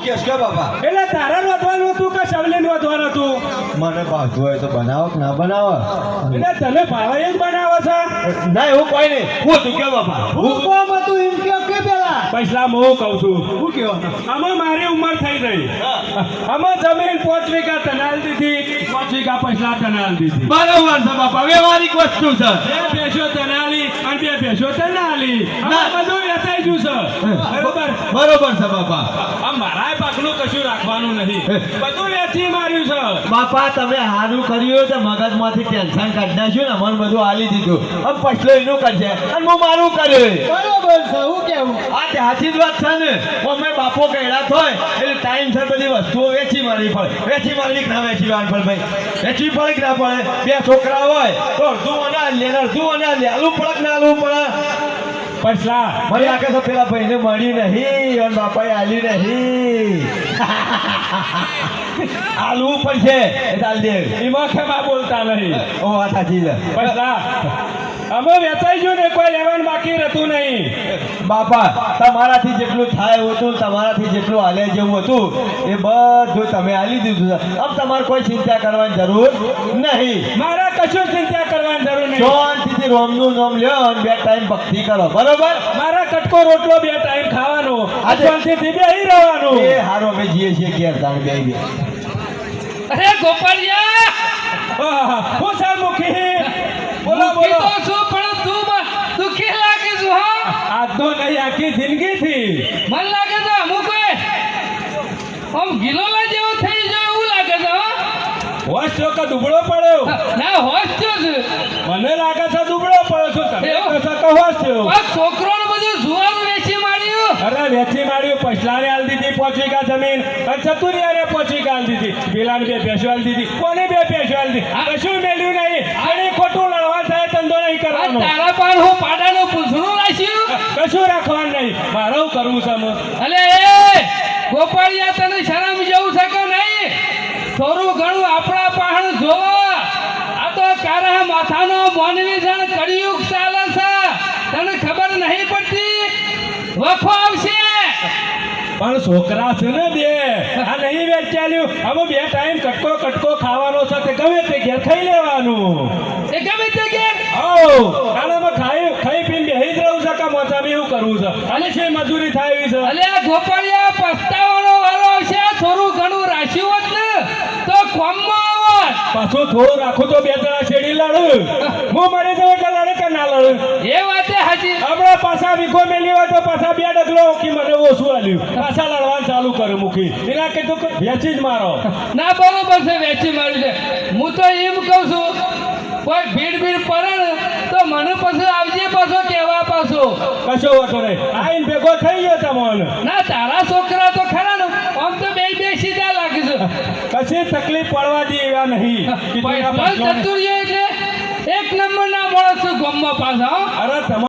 Case કે બાપા એટલે તારા નોંધવાનું હતું કે સવલી નોંધવાનું હતું? મને ભાવતું હોય તો બનાવો કે ના બનાવો એટલે તને ભાવે જ બનાવો છે? ના એવું કોઈ નહીં હું તું કે બાપા હું કોમ હતું એમ કયો કે પેલા પૈસા હું કહું છું. હું કયો આમાં મારી ઉંમર થઈ ગઈ. આમાં જમીન 5 વીઘા તનાલ દીધી, 5 વીઘા પૈસા તનાલ દીધી. બરોબર છે બાપા વ્યવહારિક વસ્તુ છે. બે ભેંસો તનાલી અને બે ભેંસો તનાલી. આ બધું વેચાઈ ગયું છે. બરોબર બરોબર છે બાપા. આ મારા પાકનું કશું રાખવાનું નહીં, બધું વેચી માર્યું છે. બાપા તમે સારું કર્યું તો મગજમાંથી ટેન્શન કાઢી નાખ્યું ને મને બધું આલી દીધું. હવે પછલો એનું કરશે અને હું મારું કર્યું. બરોબર છે. હું કેવું આ સાચી જ વાત છે ને. અમે બાપો કહેડા થાય એટલે ટાઈમ છે બધી વસ્તુઓ વેચી મારવી પડે. વેચી મારવી કે ના વેચી મારવી પડે ભાઈ? વેચવી પડે કે ના પડે? બે છોકરા હોય તો અડધું અનાજ લે અડધું અનાજ લે. આલવું પડે કે ના આલવું પડે? પૈસા મને લાગે છે પેલા ભાઈને મળ્યું નહીં અને બાપાએ આલ્યું નહીં. આલવું પડશે એ ચાલ દે. એમાં ખેમા બોલતા નહીં. ઓ વાત સાચી છે પૈસા અમે વેચાઈ ગયું ને, કોઈ લેવાનું બાકી રહેતું નહીં. બાપા. તમારાથી જેટલું થાય એવું હતું, તમારાથી જેટલું હાલે જેવું હતું એ બધું તમે આલી દીધું છે. હવે તમારે કોઈ ચિંતા કરવાની જરૂર નહીં. મારા કશું ચિંતા કરવાની જરૂર નહીં. શાંતિથી રોમનું નામ લ્યો અને 2 ટાઈમ ભક્તિ કરો. બરોબર? મારા કટકો રોટલો 2 ટાઈમ ખાવાનો, આજે- શાંતિથી બેહી રહેવાનું. એ હારો અમે જઈએ છીએ ઘેર તાણ બે બે. અરે ગોપાળિયા આહા, હું છે મુખી? બોલો દુઃખી બોલો. તો છું પણ તું દુઃખી લાગે છું હો. આજનો નહીં, આખી જિંદગીથી. મન લાગે છે અમુક આમ ગિલોલા જેવો થઈ જાય એવું લાગે છે હો. હોશ છો કે દુબળો પડ્યો? ના હોશ થયો છે. મને લાગે છે દુબળો પડ્યો છું. તમે એવું? કહો છો કે હોશ થયો. આ છોકરોને બધું જુવાનું વેચી માર્યું. અરે વેચી માર્યું. પછલાને આલ દીધી 5 વીઘા જમીન અને ચતુરિયાને 5 વીઘા આલ દીધી. પેલાને 2 ભેંસો આલ દીધી. કોને 2 ભેંસો આલ દીધી? કશું મેલ્યું નહીં. આને ખોટું લડવા થાય ધંધો નહીં આ કરવાનો. તારા પાન હું પાડાનું પૂંછડું રાખ્યું. કશું રાખવાનું નહીં. મારે હું કરવું છે આમાં? અલે એ ગોપાળિયા તને શરમ જેવું છે કે નહીં? થોડું ઘણું આપણા પહાણ જોવો. આ તો કારા માથાનો મોનવી જણ કળિયુગ ચાલે છે. તને ખબર નહીં પડતી? વખો આવશે. પણ છોકરા છે ને 2, આ નહીં વેચાલ્યું. અમે 2 ટાઈમ કટકો ખાવાનો છે તે ગમે તે ઘેર ખાઈ લેવાનું. એ ગમે તે કે આનામાં ખાઈ પીને બેહી જ રહું છે કે મોચામાં એવું કરવું છે? અને છે મજૂરી થાય એવી છે. અલે આ ગોપાળિયા પસ્તાવાનો વારો આવશે. થોડું ઘણું રાખ્યું હોત ને તો કોમમાં આવત. પાછું થોડું રાખું તો 2 જણા છેડી લડ. હું મરી જાઉં એટલે લડે કે ના લડ? એ વાતે હાજી. આપણે પાછા વીઘો મેલી હોય તો પાછા 2 ડગલો ઓકી મને ઓછું આલ્યું. પાછા લડવાનું ચાલુ કરે મૂકી. એના કીધું કે વેચી જ મારો. ના બરોબર છે વેચી માર્યું છે. હું તો એમ કહું છું કોઈ ભીડ પડે ને તો મને પછી આવજે પાછો કહેવા પાછો. કશો વાંધો નહીં. આઈને ભેગો થઈ ગયો તમને. ના તારા છોકરા તો ખરા ને આમ તો બે સીધા લાગે છે. કશી તકલીફ પડવા દે એવા નહીં. કીધું આ પણ પાછો- ચતુર્ય એટલે 1 નંબર ના માણસ છે ગામમાં પાછા હો. અરે તમારે